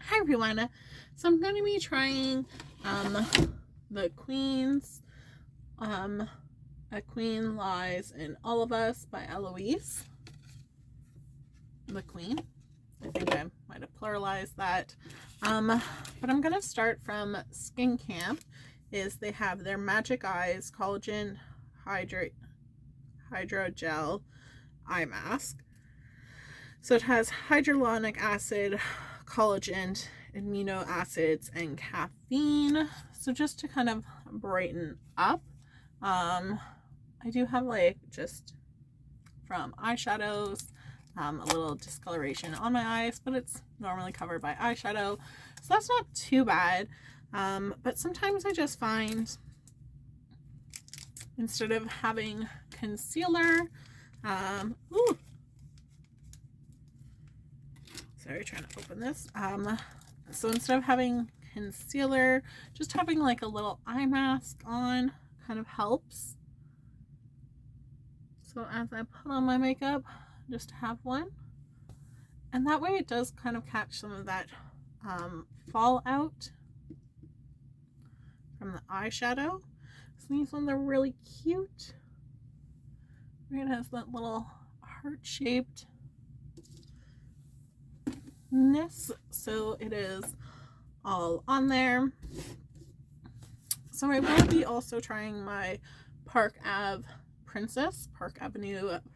Hi everyone. So I'm going to be trying the Queen's A Queen Lies in All of Us by Eloise. The Queen. I think I might have pluralized that. But I'm going to start from Skin Camp. They have their Magic Eyes Collagen Hydrate Hydrogel Eye Mask. So it has hyaluronic acid, collagen, amino acids, and caffeine. So just to kind of brighten up. I do have just from eyeshadows, a little discoloration on my eyes, but it's normally covered by eyeshadow. So that's not too bad. But sometimes I just find instead of having concealer, sorry, trying to open this. So instead of having concealer, just having a little eye mask on kind of helps. So as I put on my makeup, just have one. And that way it does kind of catch some of that fallout from the eyeshadow. So these ones are really cute. It has that little heart-shaped ness, so it is all on there. So I will be also trying my Park Avenue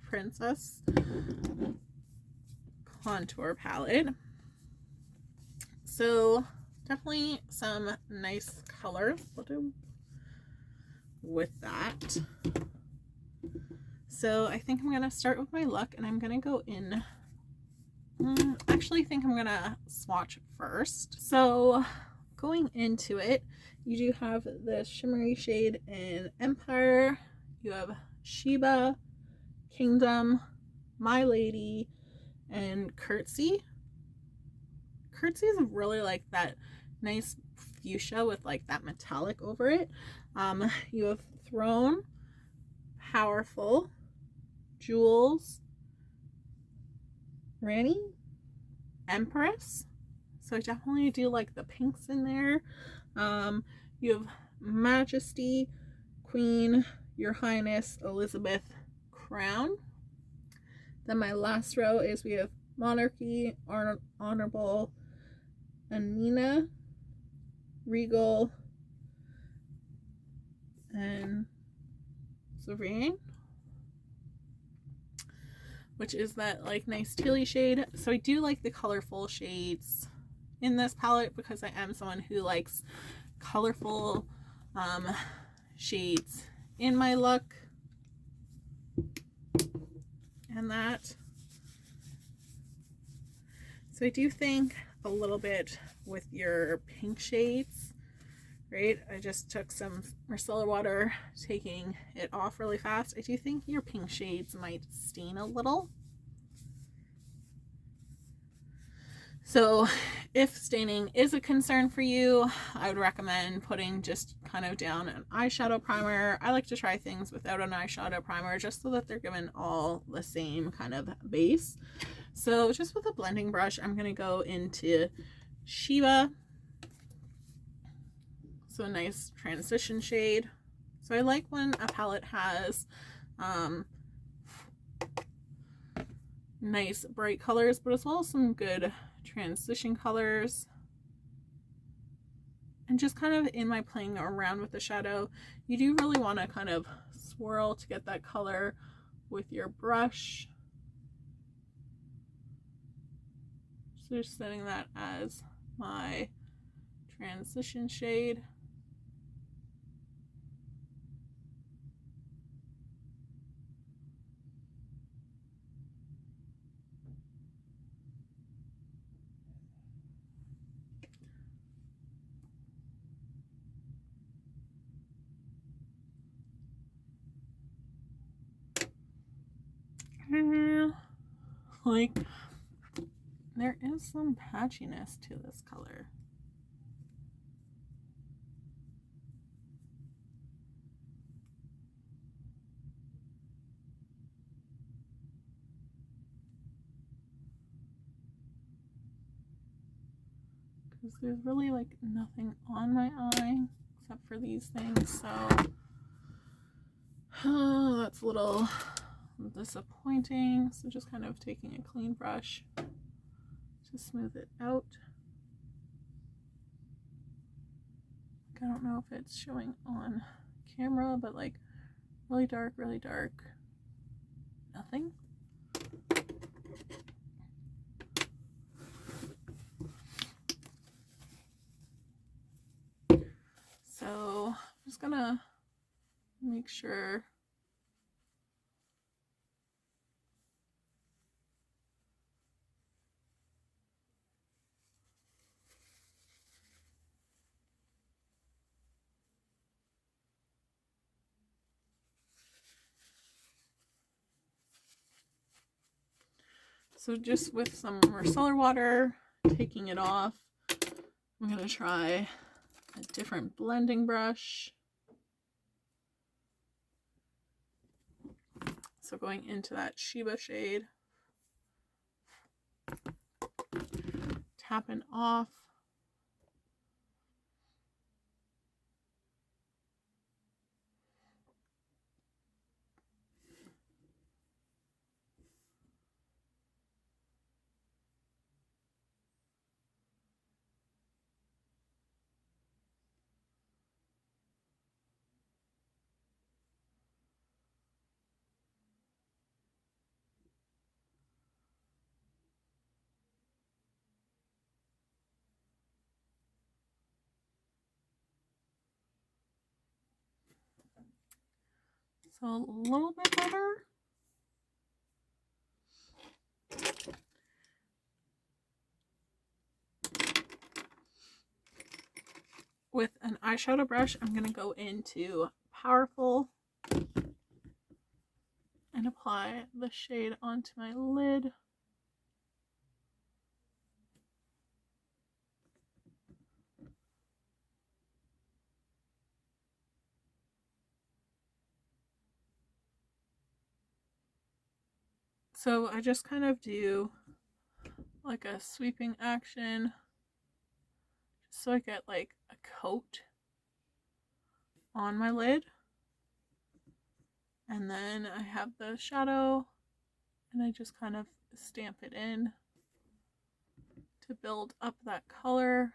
Princess contour palette. So definitely some nice colors with that. So I think I'm gonna start with my look, and I'm gonna go in. Actually, I think I'm gonna swatch first. So going into it, you do have the shimmery shade in Empire. You have Shiva, Kingdom, My Lady, and Curtsy. Curtsy is really that nice fuchsia with that metallic over it. You have Throne, Powerful, Jewels, Rani, Empress. So I definitely do like the pinks in there. You have Majesty, Queen, Your Highness, Elizabeth, Crown. Then my last row is we have Monarchy, Honorable, Anina, Regal, and Serene, which is that nice tealy shade. So I do like the colorful shades in this palette because I am someone who likes colorful shades in my look. And that. So I do think a little bit with your pink shades, right? I just took some micellar water, taking it off really fast. I do think your pink shades might stain a little. So if staining is a concern for you, I would recommend putting just kind of down an eyeshadow primer. I like to try things without an eyeshadow primer just so that they're given all the same kind of base. So just with a blending brush, I'm going to go into Shiva. So a nice transition shade. So I like when a palette has nice bright colors, but as well as some good transition colors. And just kind of in my playing around with the shadow, you do really want to kind of swirl to get that color with your brush. So just setting that as my transition shade. There is some patchiness to this color. because there's really like nothing on my eye except for these things, so that's a little disappointing. So just kind of taking a clean brush to smooth it out. I don't know if it's showing on camera, but like really dark, nothing. So I'm just gonna make sure so just with some micellar water, taking it off, I'm gonna try a different blending brush. So going into that Shiva shade, tapping off. So a little bit better. With an eyeshadow brush, I'm going to go into Powerful and apply the shade onto my lid. So I just kind of do like a sweeping action just so I get like a coat on my lid. And then I have the shadow and I just kind of stamp it in to build up that color.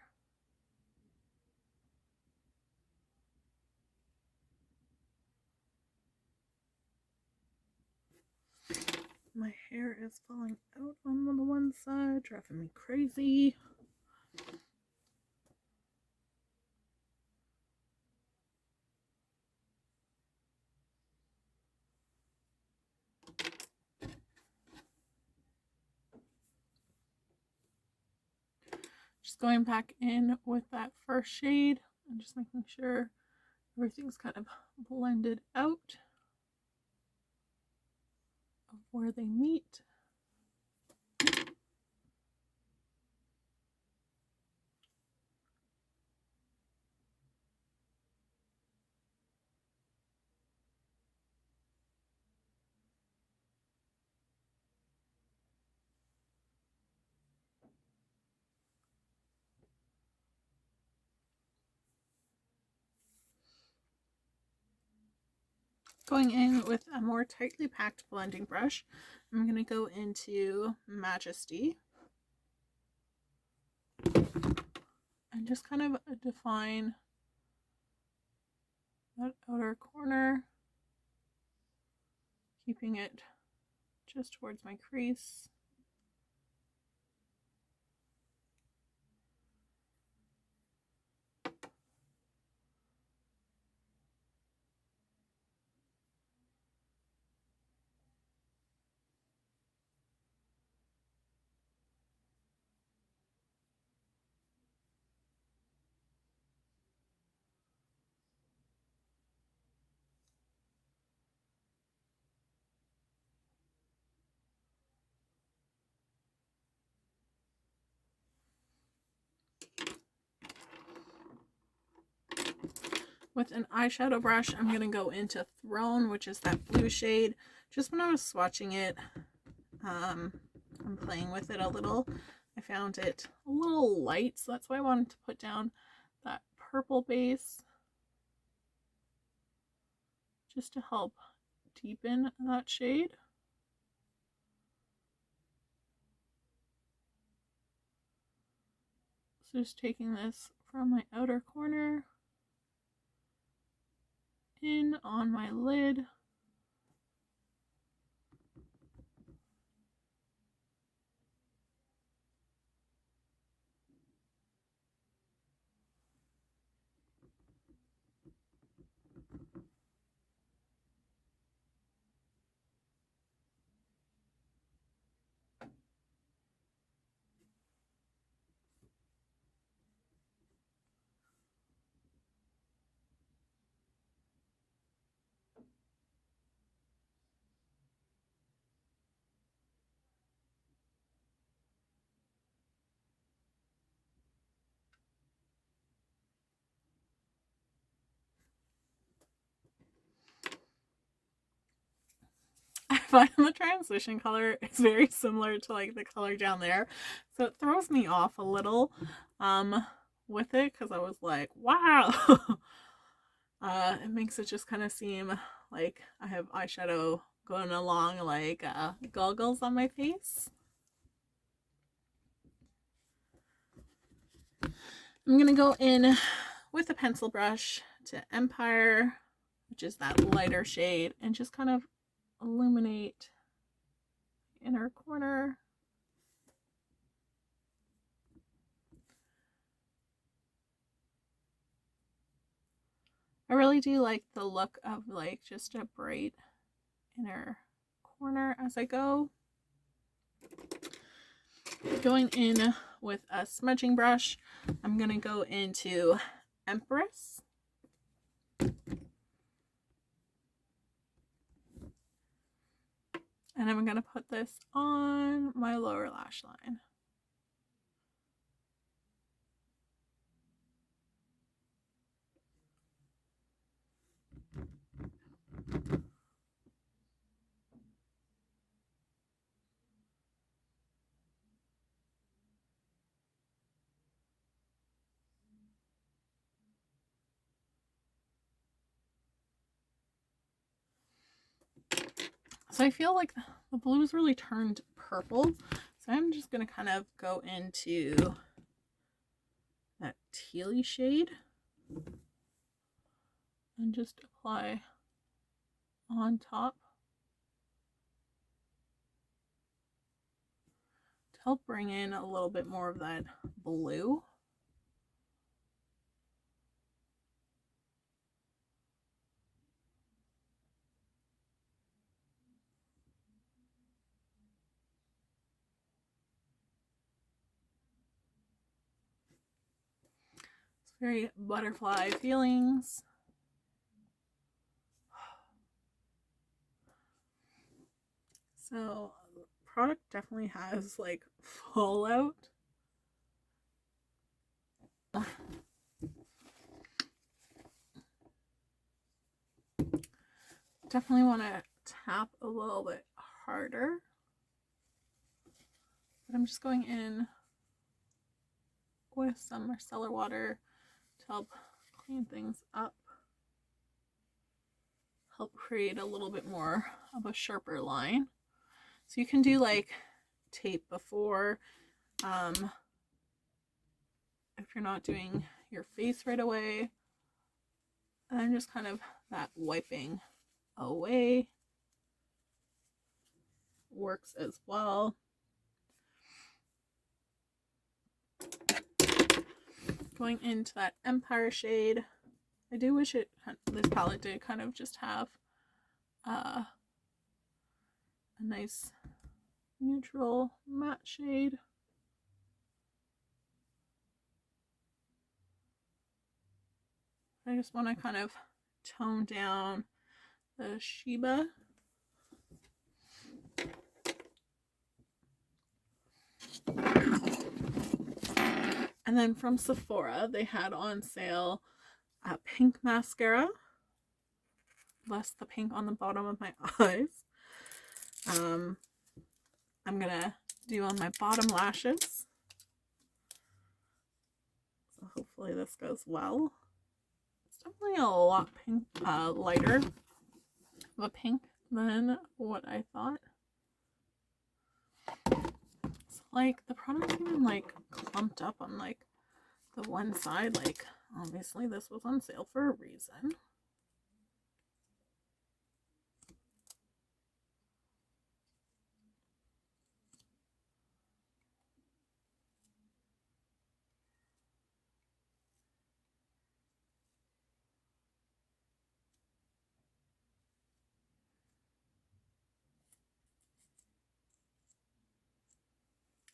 My hair is falling out on the one side, driving me crazy. Just going back in with that first shade and just making sure everything's kind of blended out of where they meet. Going in with a more tightly packed blending brush, I'm going to go into Majesty and just kind of define that outer corner, keeping it just towards my crease. With an eyeshadow brush, I'm going to go into Throne, which is that blue shade. Just when I was swatching it, I'm playing with it a little. I found it a little light, so that's why I wanted to put down that purple base just to help deepen that shade. So just taking this from my outer corner in on my lid. I find the transition color is very similar to like the color down there, so it throws me off a little with it, because I was like, wow. It makes it just kind of seem like I have eyeshadow going along like goggles on my face. I'm gonna go in with a pencil brush to Empire, which is that lighter shade, and just kind of illuminate the inner corner. I really do like the look of like just a bright inner corner as I go. Going in with a smudging brush, I'm going to go into Empress. And I'm going to put this on my lower lash line. So I feel like the blue's really turned purple. So I'm just going to kind of go into that tealy shade and just apply on top to help bring in a little bit more of that blue. It's very butterfly feelings. So the product definitely has like fallout. Definitely want to tap a little bit harder. But I'm just going in with some micellar water to help clean things up. Help create a little bit more of a sharper line. So you can do like tape before, if you're not doing your face right away. And then just kind of that wiping away works as well. Going into that Empire shade. I do wish this palette did kind of just have a nice neutral matte shade. I just want to kind of tone down the Shiva. And then from Sephora, they had on sale a pink mascara. Less the pink on the bottom of my eyes. I'm gonna do on my bottom lashes. hopefully this goes well. It's definitely a lot pink, lighter of a pink than what I thought. It's like the product's even like clumped up on like the one side. Like obviously this was on sale for a reason.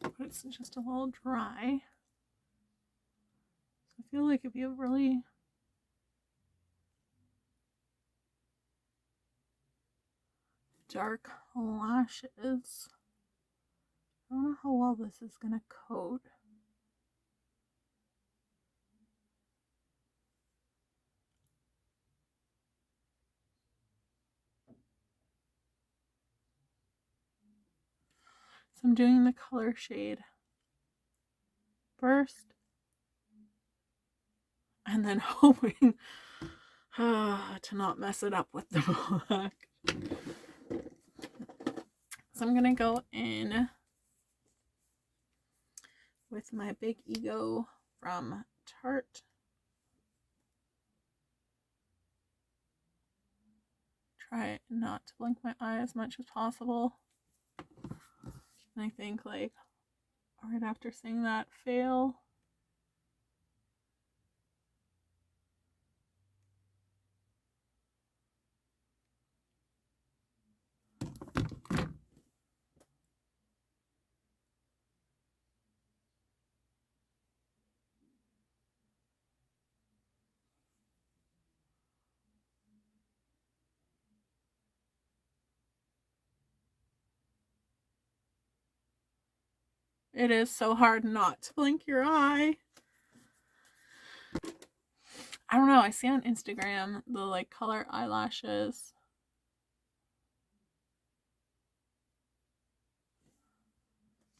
But it's just a little dry. So I feel like if you have really dark lashes, I don't know how well this is gonna coat. So I'm doing the color shade first, and then hoping to not mess it up with the black. So I'm gonna go in with my Big Ego from Tarte. Try not to blink my eye as much as possible. And I think like right after saying that, fail. It is so hard not to blink your eye. I don't know, I see on Instagram the like color eyelashes.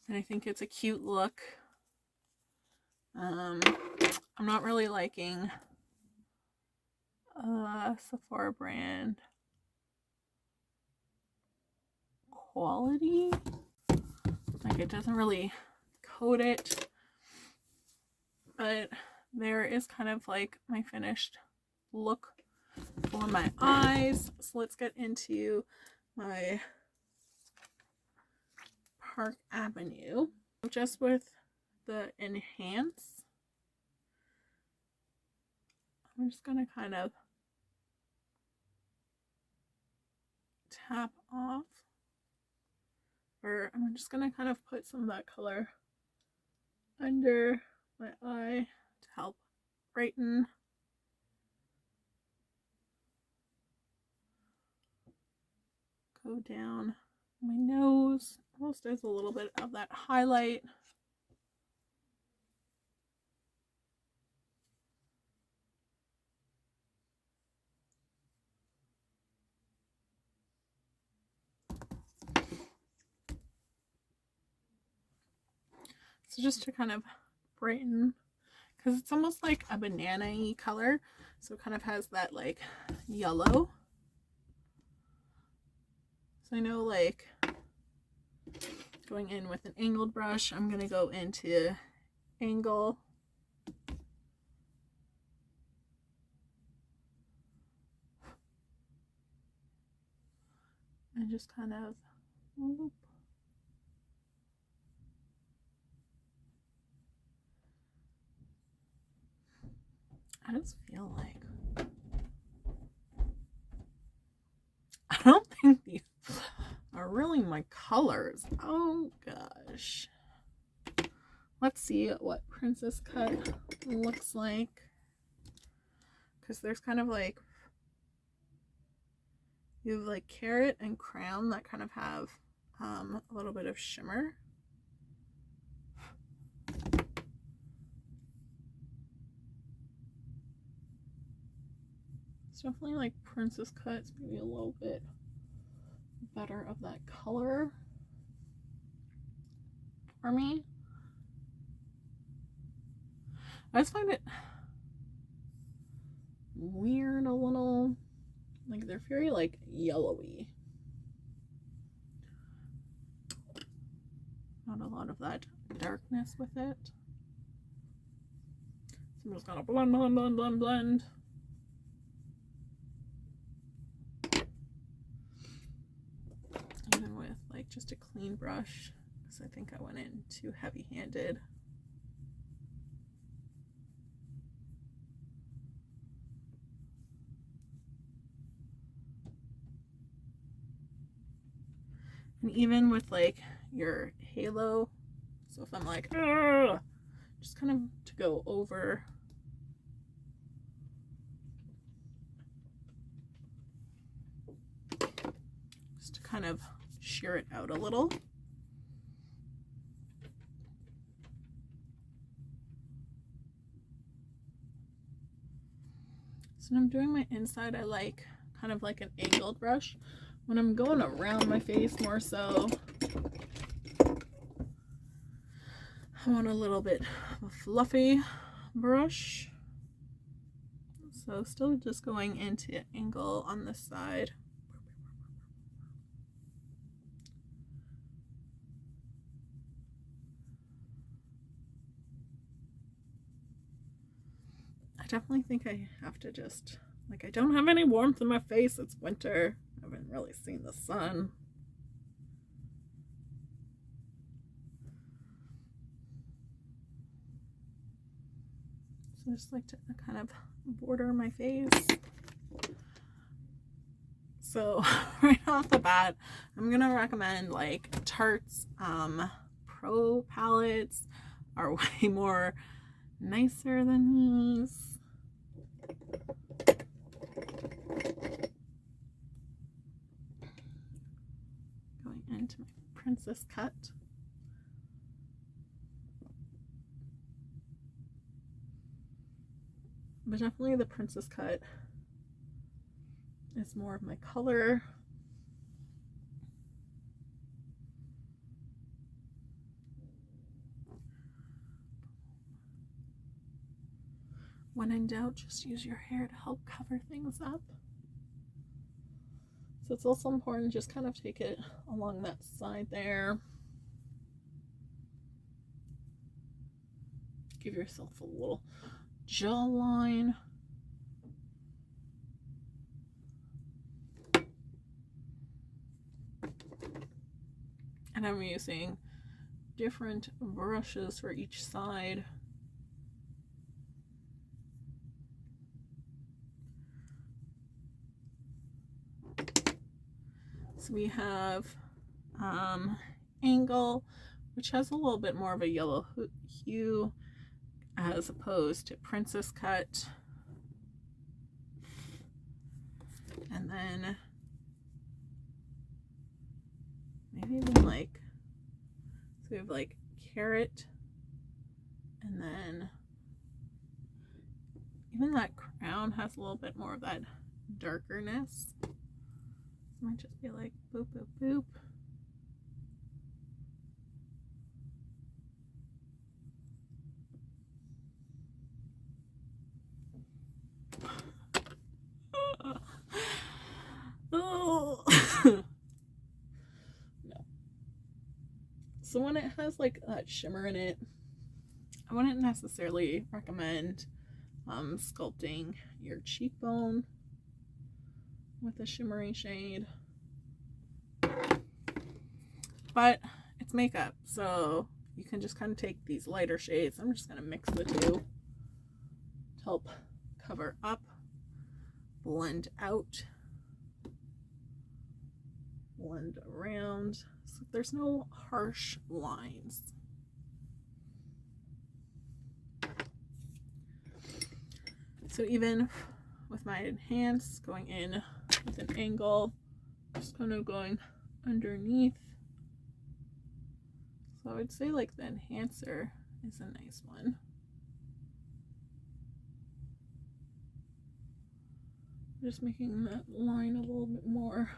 And I think it's a cute look. I'm not really liking Sephora brand quality. Like it doesn't really coat it. But there is kind of like my finished look for my eyes. So let's get into my Park Avenue. Just with the Enhance, I'm just going to kind of tap off, or I'm just going to kind of put some of that color under my eye to help brighten. Go down my nose, almost as a little bit of that highlight. So just to kind of brighten, because it's almost like a banana-y color, so it kind of has that like yellow. So I know like going in with an angled brush, I'm going to go into angle. And just kind of whoop. I just feel like I don't think these are really my colors. Oh gosh. Let's see what Princess Cut looks like. Because there's kind of like, you have like Carrot and Crown that kind of have a little bit of shimmer. It's definitely like Princess Cuts, maybe a little bit better of that color for me. I just find it weird a little. Like, they're very, like, yellowy. Not a lot of that darkness with it. So I'm just gonna blend, blend, blend, blend, blend. Even with, like, just a clean brush, because I think I went in too heavy-handed. And even with, like, your halo, so if I'm like, ugh, just kind of to go over. Just to kind of shear it out a little. So when I'm doing my inside, I like kind of like an angled brush. When I'm going around my face more so, I want a little bit of a fluffy brush. So still just going into angle on this side. I definitely think I have to just, like, I don't have any warmth in my face. It's winter. I haven't really seen the sun. So I just like to kind of border my face. So right off the bat, I'm gonna recommend, like, Tarte's Pro palettes are way more nicer than these. Going into my Princess Cut. But definitely the Princess Cut is more of my color. When in doubt, just use your hair to help cover things up. So it's also important, just kind of take it along that side there. Give yourself a little jawline. And I'm using different brushes for each side. So we have Angle, which has a little bit more of a yellow hue as opposed to Princess Cut. And then maybe even like, so we have like Carrot, and then even that crown has a little bit more of that darkerness. So it might just be like boop, boop, boop. Oh. No. So when it has like that shimmer in it, I wouldn't necessarily recommend sculpting your cheekbone with a shimmery shade, but it's makeup, so you can just kind of take these lighter shades. I'm just going to mix the two to help cover up, blend out, blend around, so there's no harsh lines. So even with my enhance, going in with an angle, just kind of going underneath. So I would say like the enhancer is a nice one. Just making that line a little bit more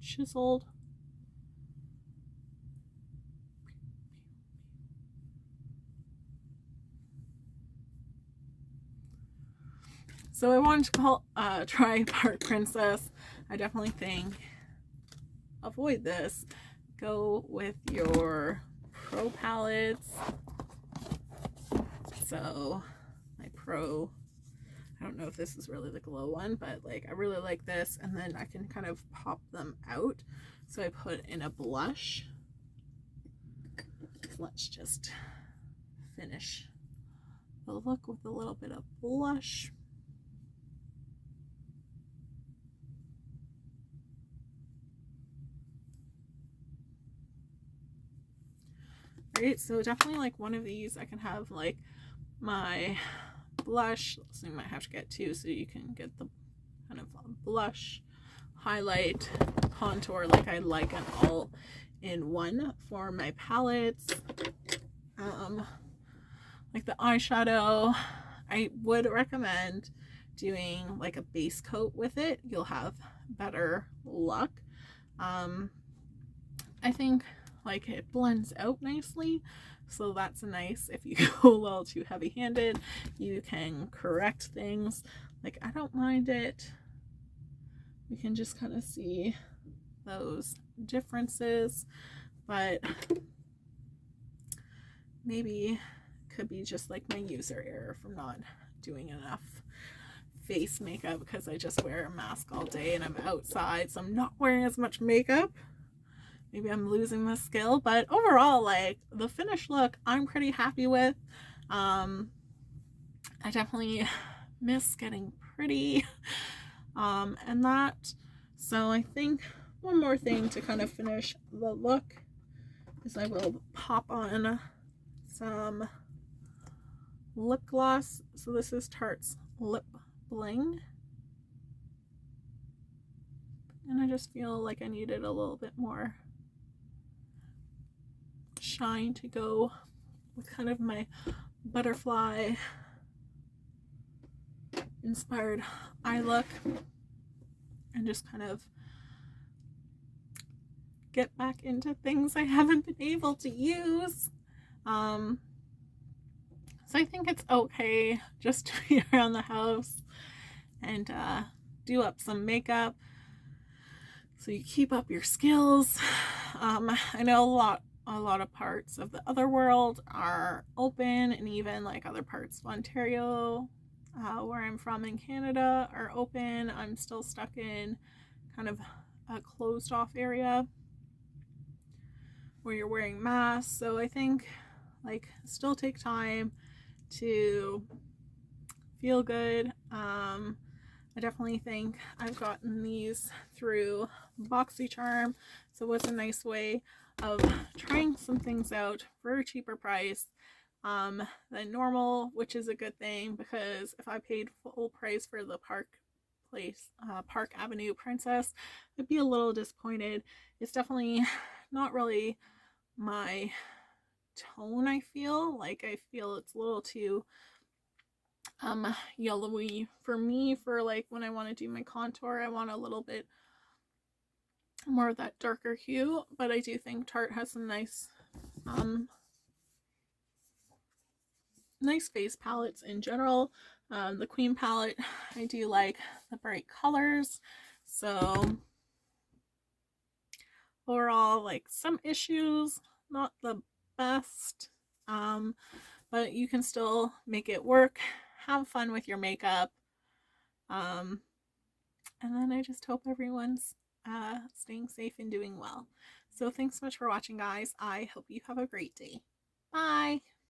chiseled. So I wanted to try Park Princess. I definitely think avoid this. Go with your Pro palettes. So my Pro, I don't know if this is really the glow one, but like I really like this, and then I can kind of pop them out. So I put in a blush. Let's just finish the look with a little bit of blush. Right, so definitely like one of these I can have like my blush, so you might have to get two so you can get the kind of blush, highlight, contour, like I like an all in one for my palettes. Like the eyeshadow, I would recommend doing like a base coat with it. You'll have better luck. I think like it blends out nicely, so that's nice. If you go a little too heavy-handed, you can correct things. Like I don't mind it. You can just kind of see those differences, but maybe could be just like my user error from not doing enough face makeup because I just wear a mask all day and I'm outside, so I'm not wearing as much makeup. Maybe I'm losing the skill, but overall, like the finished look I'm pretty happy with. I definitely miss getting pretty and that. So I think one more thing to kind of finish the look is I will pop on some lip gloss. So this is Tarte's Lip Bling, and I just feel like I needed a little bit more shine to go with kind of my butterfly inspired eye look, and just kind of get back into things I haven't been able to use. So I think it's okay just to be around the house and do up some makeup so you keep up your skills. I know a lot of parts of the other world are open, and even like other parts of Ontario, where I'm from in Canada, are open. I'm still stuck in kind of a closed off area where you're wearing masks. So I think like still take time to feel good. I definitely think I've gotten these through BoxyCharm, so it's a nice way of trying some things out for a cheaper price than normal, which is a good thing, because if I paid full price for the Park Avenue Princess, I'd be a little disappointed. It's definitely not really my tone. I feel it's a little too yellowy for me. For like when I want to do my contour, I want a little bit more of that darker hue, but I do think Tarte has some nice nice face palettes in general. The Queen palette, I do like the bright colors. So overall, like some issues, not the best, but you can still make it work. Have fun with your makeup. And then I just hope everyone's staying safe and doing well. So thanks so much for watching, guys. I hope you have a great day. Bye.